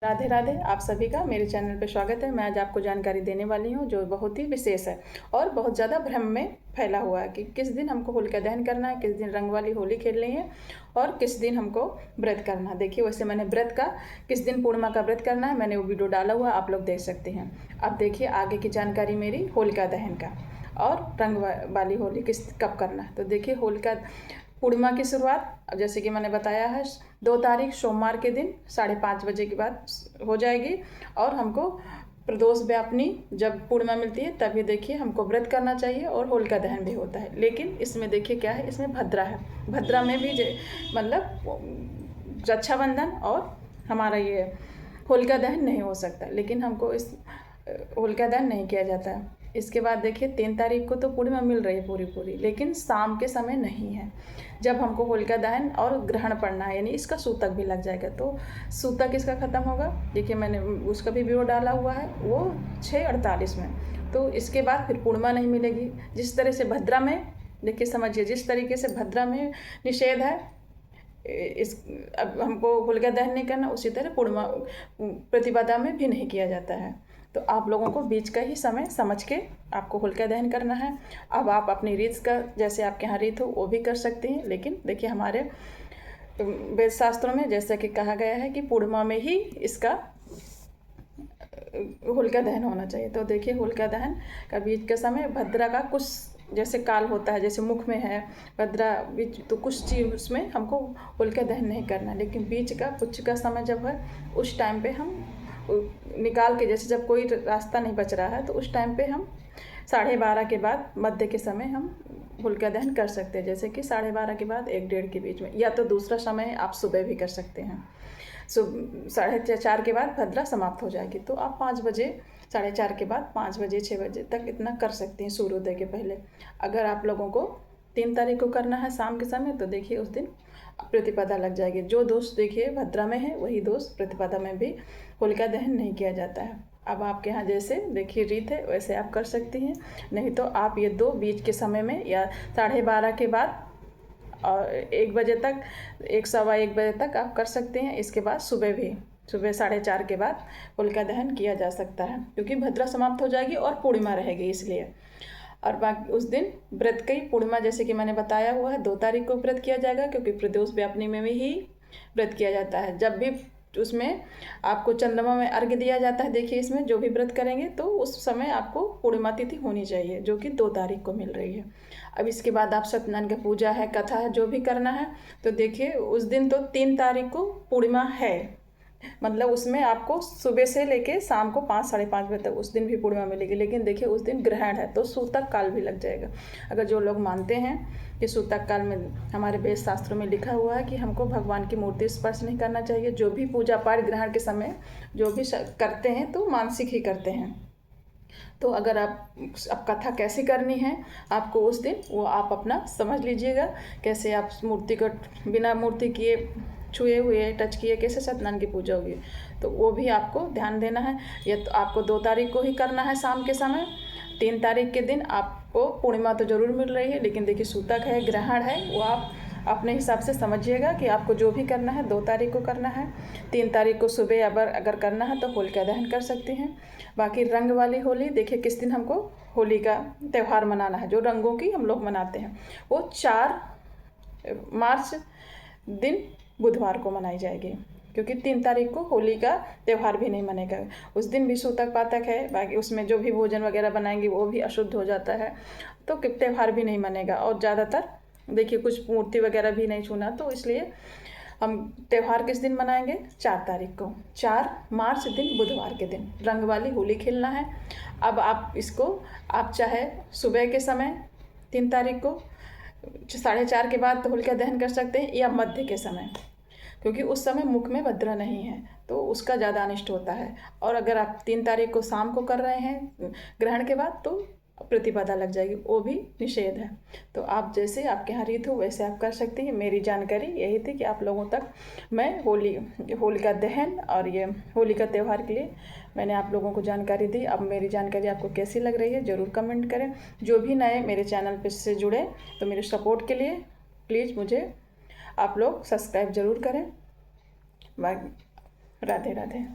राधे राधे। आप सभी का मेरे चैनल पे स्वागत है। मैं आज आपको जानकारी देने वाली हूँ जो बहुत ही विशेष है और बहुत ज़्यादा भ्रम में फैला हुआ है कि किस दिन हमको होलिका दहन करना है, किस दिन रंग वाली होली खेलनी है और किस दिन हमको व्रत करना है। देखिए, वैसे मैंने व्रत का किस दिन पूर्णिमा का व्रत करना है मैंने वो वीडियो डाला हुआ, आप लोग देख सकते हैं। अब देखिए आगे की जानकारी मेरी होलिका दहन का और रंग वाली होली किस कब करना है। तो देखिए, होलिका पूर्णिमा की शुरुआत जैसे कि मैंने बताया है 2 तारीख सोमवार के दिन 5:30 बजे के बाद हो जाएगी और हमको प्रदोष व्यापनी जब पूर्णिमा मिलती है तभी देखिए हमको व्रत करना चाहिए और होलिका दहन भी होता है। लेकिन इसमें देखिए क्या है, इसमें भद्रा है। भद्रा में भी मतलब रक्षाबंधन और हमारा ये होलिका दहन नहीं हो सकता, लेकिन हमको इस होलिका दहन नहीं किया जाता है। इसके बाद देखिए 3 तारीख को तो पूर्णिमा मिल रही है पूरी, लेकिन शाम के समय नहीं है जब हमको होलिका दहन और ग्रहण पड़ना है, यानी इसका सूतक भी लग जाएगा। तो सूतक इसका ख़त्म होगा। देखिए मैंने उसका भी वीडियो डाला हुआ है, वो 6:48 में। तो इसके बाद फिर पूर्णिमा नहीं मिलेगी। जिस तरह से भद्रा में देखिए समझिए, जिस तरीके से भद्रा में निषेध है इस अब हमको होलिका दहन नहीं करना, उसी तरह पूर्णिमा प्रतिपदा में भी नहीं किया जाता है। तो आप लोगों को बीच का ही समय समझ के आपको होलिका दहन करना है। अब आप अपनी रीत का जैसे आपके यहाँ रीत हो वो भी कर सकते हैं, लेकिन देखिए हमारे वेद शास्त्रों में जैसा कि कहा गया है कि पूर्णिमा में ही इसका होलिका दहन होना चाहिए। तो देखिए होलिका दहन का बीच का समय भद्रा का कुछ जैसे काल होता है, जैसे मुख में है भद्रा बीच, तो कुछ चीज़ उसमें हमको होलिका दहन नहीं करना, लेकिन बीच का पुच्छ का समय जब है उस टाइम पे हम निकाल के, जैसे जब कोई रास्ता नहीं बच रहा है तो उस टाइम पे हम 12:30 के बाद मध्य के समय हम होलिका दहन कर सकते हैं। जैसे कि 12:30 के बाद 1-1:30 के बीच में, या तो दूसरा समय आप सुबह भी कर सकते हैं। 4:30 के बाद भद्रा समाप्त हो जाएगी, तो आप 5 बजे 4:30 के बाद 5 बजे 6 बजे तक इतना कर सकते हैं सूर्योदय के पहले। अगर आप लोगों को 3 तारीख को करना है शाम के समय, तो देखिए उस दिन प्रतिपदा लग जाएगी। जो दोष देखिए भद्रा में है वही दोष प्रतिपदा में भी होलिका दहन नहीं किया जाता है। अब आपके यहाँ जैसे देखिए रीत है वैसे आप कर सकती हैं, नहीं तो आप ये 2 बीच के समय में या 12:30 के बाद और 1 बजे तक 1 सवा 1 बजे तक आप कर सकते हैं। इसके बाद सुबह 4:30 के बाद होलिका दहन किया जा सकता है, क्योंकि भद्रा समाप्त हो जाएगी और पूर्णिमा रहेगी इसलिए। और बाकी उस दिन व्रत की पूर्णिमा जैसे कि मैंने बताया हुआ है 2 तारीख को व्रत किया जाएगा, क्योंकि प्रदोष व्यापनी में ही व्रत किया जाता है। जब भी उसमें आपको चंद्रमा में अर्घ्य दिया जाता है, देखिए इसमें जो भी व्रत करेंगे तो उस समय आपको पूर्णिमा तिथि होनी चाहिए, जो कि 2 तारीख को मिल रही है। अब इसके बाद आप सत्यनारायण की पूजा है, कथा है, जो भी करना है, तो देखिए उस दिन तो 3 तारीख को पूर्णिमा है, मतलब उसमें आपको सुबह से लेके शाम को 5-5:30 बजे तक उस दिन भी पूर्णिमा मिलेगी। लेकिन देखिए उस दिन ग्रहण है तो सूतक काल भी लग जाएगा। अगर जो लोग मानते हैं कि सूतक काल में हमारे वेद शास्त्रों में लिखा हुआ है कि हमको भगवान की मूर्ति स्पर्श नहीं करना चाहिए, जो भी पूजा पाठ ग्रहण के समय जो भी करते हैं तो मानसिक ही करते हैं। तो अगर अब कथा कैसी करनी है आपको उस दिन, वो आप अपना समझ लीजिएगा। कैसे आप मूर्ति को बिना मूर्ति किए छुए हुए टच किए कैसे सत्यनारायण की पूजा होगी, तो वो भी आपको ध्यान देना है। ये तो आपको 2 तारीख को ही करना है शाम के समय। 3 तारीख के दिन आपको पूर्णिमा तो ज़रूर मिल रही है, लेकिन देखिए सूतक है, ग्रहण है, वो आप अपने हिसाब से समझिएगा कि आपको जो भी करना है 2 तारीख को करना है। 3 तारीख को सुबह अगर करना है तो होलिका दहन कर सकते हैं। बाकी रंग वाली होली देखिए किस दिन हमको होली का त्यौहार मनाना है, जो रंगों की हम लोग मनाते हैं, वो 4 मार्च दिन बुधवार को मनाई जाएगी, क्योंकि 3 तारीख को होली का त्यौहार भी नहीं मनेगा। उस दिन भी सूतक पातक है, बाकी उसमें जो भी भोजन वगैरह बनाएंगे वो भी अशुद्ध हो जाता है, तो त्यौहार भी नहीं मनेगा। और ज़्यादातर देखिए कुछ मूर्ति वगैरह भी नहीं छूना, तो इसलिए हम त्यौहार किस दिन मनाएंगे 4 तारीख को, 4 मार्च दिन बुधवार के दिन रंग वाली होली खेलना है। अब आप इसको आप चाहे सुबह के समय 3 तारीख को 4:30 के बाद तो होलिका दहन कर सकते हैं, या मध्य के समय, क्योंकि उस समय मुख में भद्रा नहीं है तो उसका ज़्यादा अनिष्ट होता है। और अगर आप 3 तारीख को शाम को कर रहे हैं ग्रहण के बाद तो प्रतिपदा लग जाएगी, वो भी निषेध है। तो आप जैसे आपके यहाँ रीत हो वैसे आप कर सकते हैं। मेरी जानकारी यही थी कि आप लोगों तक मैं होलिका दहन और ये होली का त्यौहार के लिए मैंने आप लोगों को जानकारी दी। अब मेरी जानकारी आपको कैसी लग रही है ज़रूर कमेंट करें। जो भी नए मेरे चैनल पर से जुड़े तो मेरे सपोर्ट के लिए प्लीज़ मुझे आप लोग सब्सक्राइब ज़रूर करें। बाय, राधे राधे।